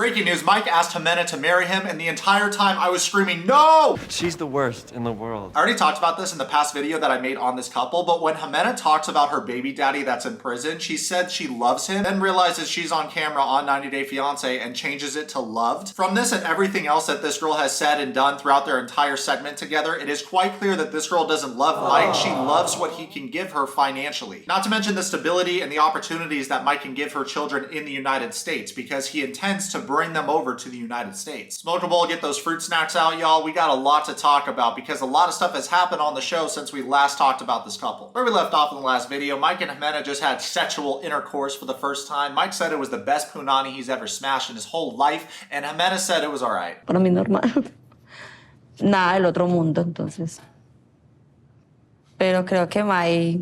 Breaking news, Mike asked Ximena to marry him, and the entire time I was screaming, no! She's the worst in the world. I already talked about this in the past video that I made on this couple, but when Ximena talks about her baby daddy that's in prison, she said she loves him, then realizes she's on camera on 90 Day Fiancé and changes it to loved. From this and everything else that this girl has said and done throughout their entire segment together, it is quite clear that this girl doesn't love Mike, she loves what he can give her financially. Not to mention the stability and the opportunities that Mike can give her children in the United States, because he intends to bring them over to the United States. Smoke a bowl, get those fruit snacks out, y'all. We got a lot to talk about because a lot of stuff has happened on the show since we last talked about this couple. Where we left off in the last video, Mike and Ximena just had sexual intercourse for the first time. Mike said it was the best punani he's ever smashed in his whole life, and Ximena said it was alright. Para mí normal. Nada del otro mundo, entonces. Pero creo que Mike,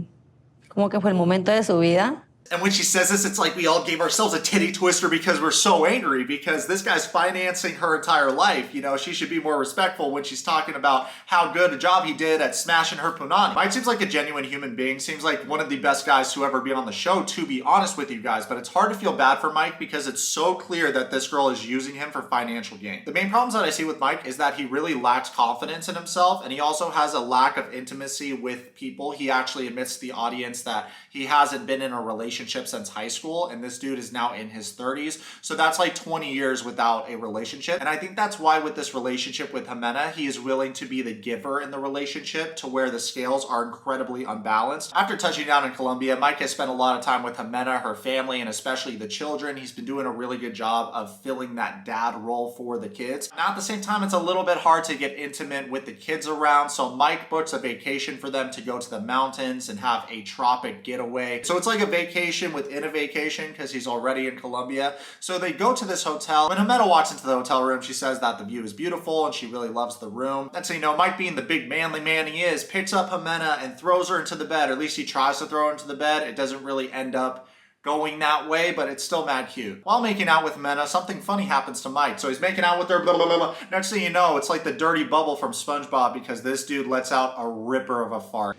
como que fue el momento de su vida. And when she says this, it's like we all gave ourselves a titty twister because we're so angry because this guy's financing her entire life. You know, she should be more respectful when she's talking about how good a job he did at smashing her punani. Mike seems like a genuine human being, seems like one of the best guys to ever be on the show, to be honest with you guys, but it's hard to feel bad for Mike because it's so clear that this girl is using him for financial gain. The main problems that I see with Mike is that he really lacks confidence in himself, and he also has a lack of intimacy with people. He actually admits to the audience that he hasn't been in a relationship since high school, and this dude is now in his 30s, so that's like 20 years without a relationship. And I think that's why with this relationship with Ximena, he is willing to be the giver in the relationship to where the scales are incredibly unbalanced. After touching down in Colombia, Mike has spent a lot of time with Ximena, her family, and especially the children. He's been doing a really good job of filling that dad role for the kids. Now at the same time, it's a little bit hard to get intimate with the kids around, so Mike books a vacation for them to go to the mountains and have a tropic getaway. So it's like a vacation within a vacation because he's already in Colombia. So they go to this hotel. When Ximena walks into the hotel room, she says that the view is beautiful and she really loves the room. And so, you know, Mike, being the big manly man he is, picks up Ximena and throws her into the bed, or at least he tries to throw her into the bed. It doesn't really end up going that way, but it's still mad cute. While making out with Ximena, something funny happens to Mike. So he's making out with her, blah, blah, blah, blah. Next thing you know, it's like the dirty bubble from SpongeBob because this dude lets out a ripper of a fart.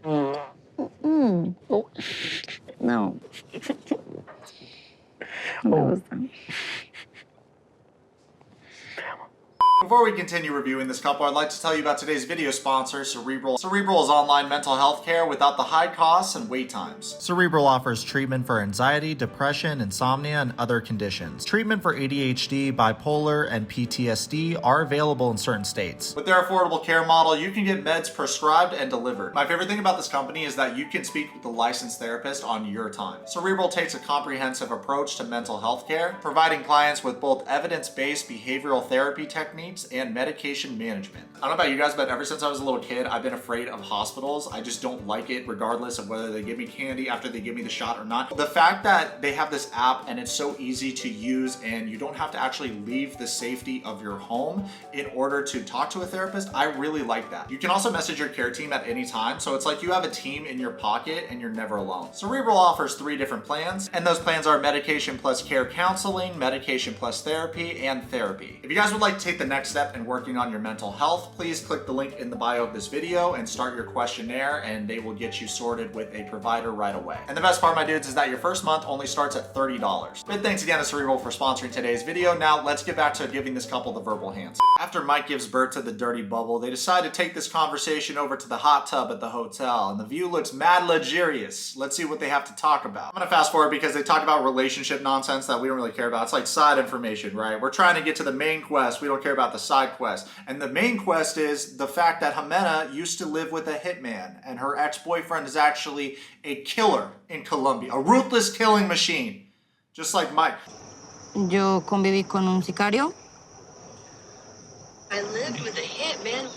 Oh. No. No me gusta. Before we continue reviewing this couple, I'd like to tell you about today's video sponsor, Cerebral. Cerebral is online mental health care without the high costs and wait times. Cerebral offers treatment for anxiety, depression, insomnia, and other conditions. Treatment for ADHD, bipolar, and PTSD are available in certain states. With their affordable care model, you can get meds prescribed and delivered. My favorite thing about this company is that you can speak with a licensed therapist on your time. Cerebral takes a comprehensive approach to mental health care, providing clients with both evidence-based behavioral therapy techniques and medication management. I don't know about you guys, but ever since I was a little kid, I've been afraid of hospitals. I just don't like it, regardless of whether they give me candy after they give me the shot or not. The fact that they have this app and it's so easy to use and you don't have to actually leave the safety of your home in order to talk to a therapist, I really like that. You can also message your care team at any time, so it's like you have a team in your pocket and you're never alone. Cerebral offers 3 different plans, and those plans are medication plus care counseling, medication plus therapy, and therapy. If you guys would like to take the next step in working on your mental health, please click the link in the bio of this video and start your questionnaire, and they will get you sorted with a provider right away. And the best part, my dudes, is that your first month only starts at $30. But thanks again to Cerebral for sponsoring today's video. Now let's get back to giving this couple the verbal hands. After Mike gives birth to the dirty bubble, they decide to take this conversation over to the hot tub at the hotel, and the view looks mad luxurious. Let's see what they have to talk about. I'm gonna fast forward because they talk about relationship nonsense that we don't really care about. It's like side information, right? We're trying to get to the main quest. We don't care about the side quest. And the main quest is the fact that Ximena used to live with a hitman, and her ex-boyfriend is actually a killer in Colombia, a ruthless killing machine, just like Mike. Yo conviví con un sicario. I lived with a hitman.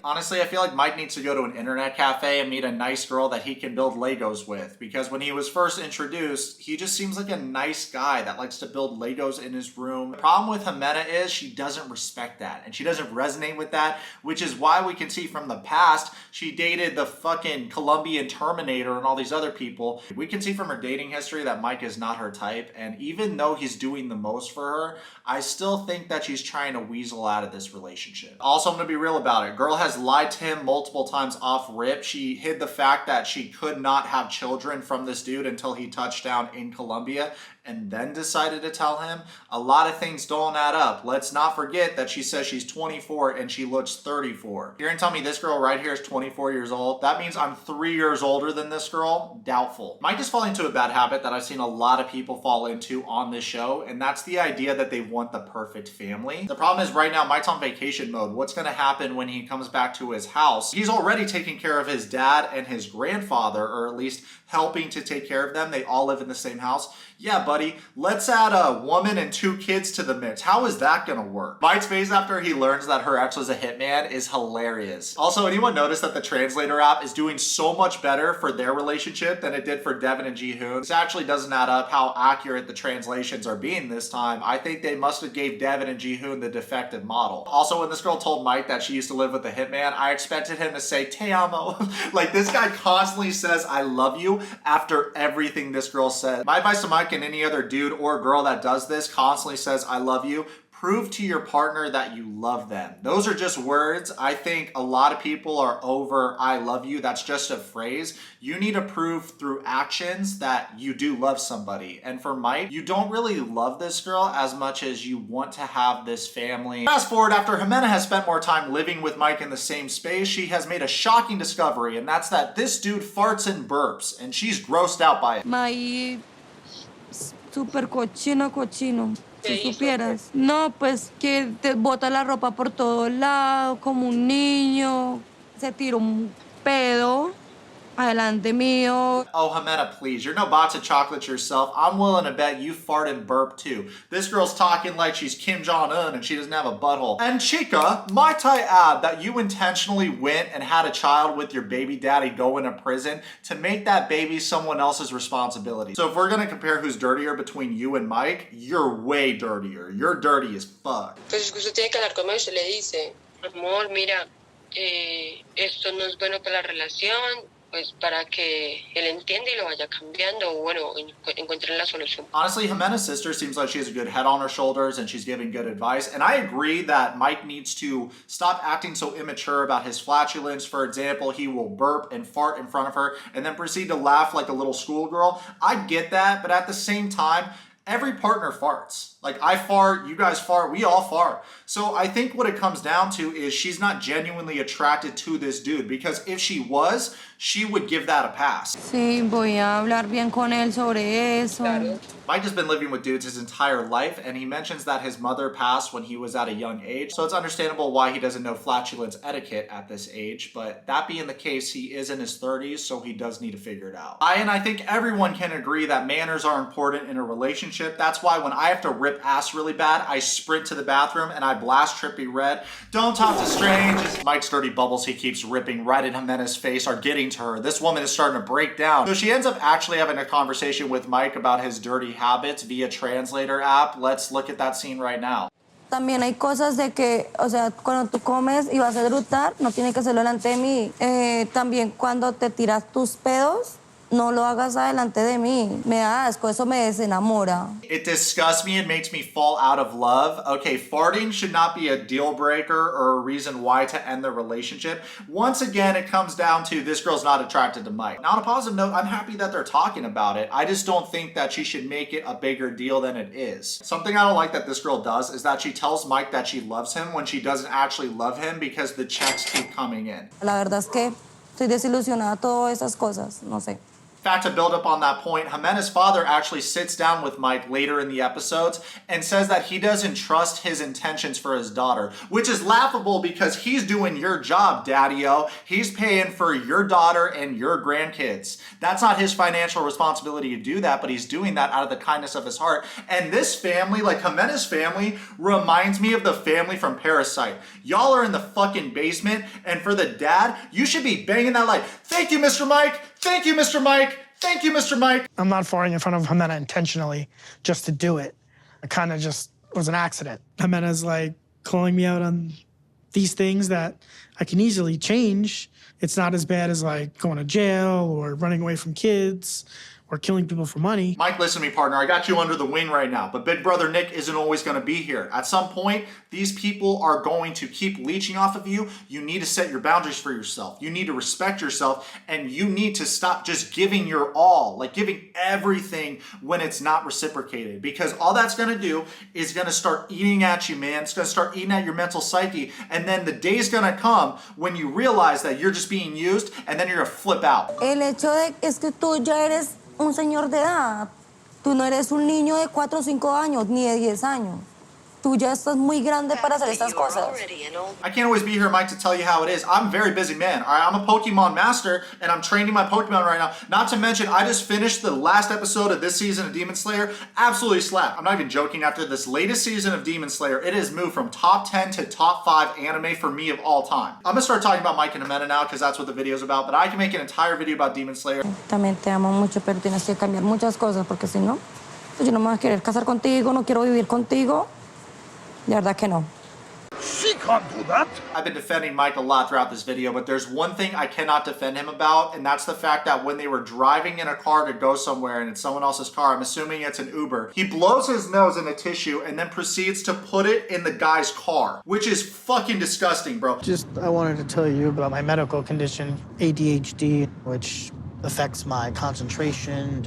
Honestly, I feel like Mike needs to go to an internet cafe and meet a nice girl that he can build Legos with, because when he was first introduced, he just seems like a nice guy that likes to build Legos in his room. The problem with Ximena is she doesn't respect that, and she doesn't resonate with that, which is why we can see from the past she dated the fucking Colombian Terminator and all these other people. We can see from her dating history that Mike is not her type, and even though he's doing the most for her, I still think that she's trying to weasel out of this relationship. Also, I'm gonna be real about it. Girl has lied to him multiple times off rip. She hid the fact that she could not have children from this dude until he touched down in Colombia, and then decided to tell him, a lot of things don't add up. Let's not forget that she says she's 24 and she looks 34. You're gonna tell me this girl right here is 24 years old? That means I'm 3 years older than this girl? Doubtful. Mike is falling into a bad habit that I've seen a lot of people fall into on this show, and that's the idea that they want the perfect family. The problem is right now Mike's on vacation mode. What's gonna happen when he comes back to his house? He's already taking care of his dad and his grandfather, or at least helping to take care of them. They all live in the same house. Yeah, buddy, let's add a woman and 2 kids to the mix. How is that gonna work? Mike's face after he learns that her ex was a hitman is hilarious. Also, anyone notice that the translator app is doing so much better for their relationship than it did for Devin and Ji-hoon? This actually doesn't add up how accurate the translations are being this time. I think they must have gave Devin and Ji-hoon the defective model. Also, when this girl told Mike that she used to live with a hitman, I expected him to say, "Te amo." Like, this guy constantly says, "I love you," after everything this girl said. My advice to Mike and any other dude or girl that does this, constantly says, "I love you," prove to your partner that you love them. Those are just words. I think a lot of people are over "I love you." That's just a phrase. You need to prove through actions that you do love somebody. And for Mike, you don't really love this girl as much as you want to have this family. Fast forward, after Ximena has spent more time living with Mike in the same space, she has made a shocking discovery, and that's that this dude farts and burps, and she's grossed out by it. Mike, super cochino. Si ¿Qué hizo? supieras. No, pues que te bota la ropa por todos lados, como un niño. Se tira un pedo adelante mío. Oh, Ximena, please. You're no box of chocolates yourself. I'm willing to bet you fart and burp too. This girl's talking like she's Kim Jong-un and she doesn't have a butthole. And chica, might I add that you intentionally went and had a child with your baby daddy go into prison to make that baby someone else's responsibility. So if we're gonna compare who's dirtier between you and Mike, you're way dirtier. You're dirty as fuck. Pues es que usted tiene que hablar con él, usted le dice, amor, mira, esto no es bueno para la relación, pues para que él entienda y lo vaya cambiando, o bueno, encuentren la solución. Honestly, Ximena's sister seems like she has a good head on her shoulders and she's giving good advice. And I agree that Mike needs to stop acting so immature about his flatulence. For example, he will burp and fart in front of her and then proceed to laugh like a little schoolgirl. I get that, but at the same time, every partner farts. Like, I fart, you guys fart, we all fart. So I think what it comes down to is she's not genuinely attracted to this dude, because if she was, she would give that a pass. Sí, voy a hablar bien con él sobre eso. Claro. Mike has been living with dudes his entire life, and he mentions that his mother passed when he was at a young age, so it's understandable why he doesn't know flatulence etiquette at this age, but that being the case, he is in his 30s, so he does need to figure it out. And I think everyone can agree that manners are important in a relationship. That's why when I have to rip ass really bad, I sprint to the bathroom and I blast Trippy Red. Don't talk to strangers. Mike's dirty bubbles he keeps ripping right in Ximena's face are getting to her. This woman is starting to break down. So she ends up actually having a conversation with Mike about his dirty habits via translator app. Let's look at that scene right now. También hay cosas de que, o sea, cuando tú comes y vas a eructar, no tiene que hacerlo delante de mí. También cuando te tiras tus pedos, no lo hagas adelante de mí. Me da asco, eso me desenamora. It disgusts me. It makes me fall out of love. Okay, farting should not be a deal breaker or a reason why to end the relationship. Once again, it comes down to this girl's not attracted to Mike. Now, on a positive note, I'm happy that they're talking about it. I just don't think that she should make it a bigger deal than it is. Something I don't like that this girl does is that she tells Mike that she loves him when she doesn't actually love him because the checks keep coming in. La verdad es que estoy desilusionada de todas esas cosas, no sé. In fact, to build up on that point, Ximena's father actually sits down with Mike later in the episodes and says that he doesn't trust his intentions for his daughter, which is laughable because he's doing your job, Daddy-O. He's paying for your daughter and your grandkids. That's not his financial responsibility to do that, but he's doing that out of the kindness of his heart. And this family, like Ximena's family, reminds me of the family from Parasite. Y'all are in the fucking basement, and for the dad, you should be banging that like, "Thank you, Mr. Mike. Thank you, Mr. Mike. Thank you, Mr. Mike." I'm not farting in front of Ximena intentionally just to do it. It kind of just was an accident. Ximena's like calling me out on these things that I can easily change. It's not as bad as like going to jail or running away from kids or killing people for money. Mike, listen to me, partner. I got you under the wing right now, but Big Brother Nick isn't always going to be here. At some point, these people are going to keep leeching off of you. You need to set your boundaries for yourself. You need to respect yourself, and you need to stop just giving your all, like giving everything when it's not reciprocated, because all that's going to do is going to start eating at you, man. It's going to start eating at your mental psyche, and then the day's going to come when you realize that you're just being used, and then you're going to flip out. El hecho de es que tú ya eres un señor de edad. Tú no eres un niño de 4 o 5 años, ni de 10 años. Tú ya estás muy grande para hacer estas cosas. I can't always be here, Mike, to tell you how it is. I'm a very busy man. All right, I'm a Pokemon master, and I'm training my Pokemon right now. Not to mention, I just finished the last episode of this season of Demon Slayer. Absolutely slap. I'm not even joking. After this latest season of Demon Slayer, it has moved from top 10 to top 5 anime for me of all time. I'm gonna start talking about Mike and Ximena now because that's what the video's about, but I can make an entire video about Demon Slayer. También te amo mucho, pero tienes que cambiar muchas cosas, porque si no, pues yo no me voy a querer casar contigo, no quiero vivir contigo. De verdad que no. She can't do that. I've been defending Mike a lot throughout this video, but there's one thing I cannot defend him about, and that's the fact that when they were driving in a car to go somewhere and it's someone else's car, I'm assuming it's an Uber, he blows his nose in a tissue and then proceeds to put it in the guy's car, which is fucking disgusting, bro. I wanted to tell you about my medical condition, ADHD, which affects my concentration,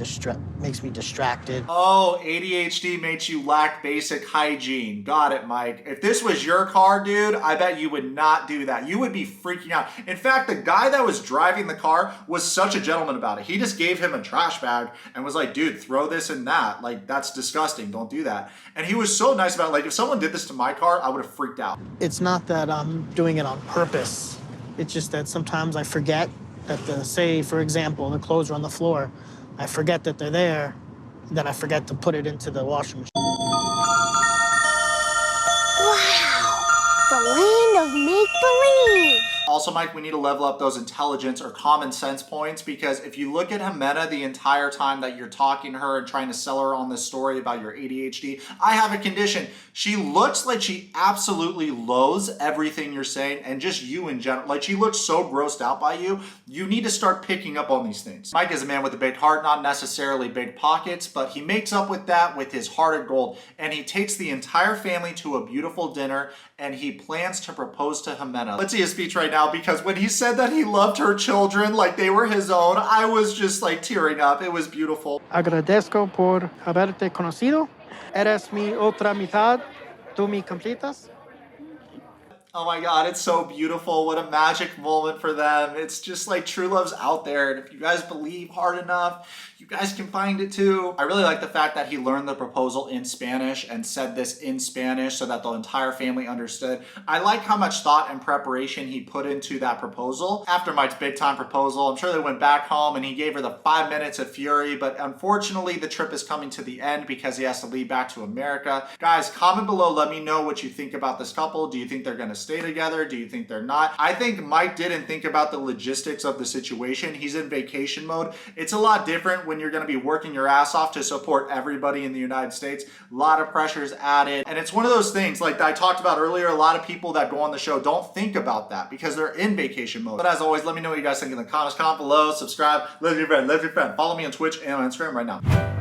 makes me distracted. Oh, ADHD makes you lack basic hygiene. Got it, Mike. If this was your car, dude, I bet you would not do that. You would be freaking out. In fact, the guy that was driving the car was such a gentleman about it. He just gave him a trash bag and was like, dude, throw this in that. Like, that's disgusting. Don't do that. And he was so nice about it. Like, if someone did this to my car, I would have freaked out. It's not that I'm doing it on purpose. It's just that sometimes I forget that say, for example, the clothes are on the floor. I forget that they're there, then I forget to put it into the washing machine. Wow, the land of make-believe. Also, Mike, we need to level up those intelligence or common sense points, because if you look at Ximena the entire time that you're talking to her and trying to sell her on this story about your ADHD, I have a condition. She looks like she absolutely loathes everything you're saying and just you in general. Like, she looks so grossed out by you. You need to start picking up on these things. Mike is a man with a big heart, not necessarily big pockets, but he makes up with that with his heart of gold, and he takes the entire family to a beautiful dinner, and he plans to propose to Ximena. Let's see his speech right now, because when he said that he loved her children like they were his own, I was just like tearing up. It was beautiful. Agradezco por haberte conocido. Eres mi otra mitad. ¿Tú me completas? Oh my God, it's so beautiful. What a magic moment for them. It's just like true love's out there. And if you guys believe hard enough, you guys can find it too. I really like the fact that he learned the proposal in Spanish and said this in Spanish so that the entire family understood. I like how much thought and preparation he put into that proposal. After Mike's big time proposal, I'm sure they went back home and he gave her the 5 minutes of fury, but unfortunately the trip is coming to the end because he has to leave back to America. Guys, comment below, let me know what you think about this couple. Do you think they're gonna stay together? Do you think they're not? I think Mike didn't think about the logistics of the situation. He's in vacation mode. It's a lot different when you're going to be working your ass off to support everybody in the United States. A lot of pressures added. And it's one of those things like I talked about earlier, a lot of people that go on the show don't think about that because they're in vacation mode. But as always, let me know what you guys think in the comments. Comment below, subscribe, live your friend, follow me on Twitch and on Instagram right now.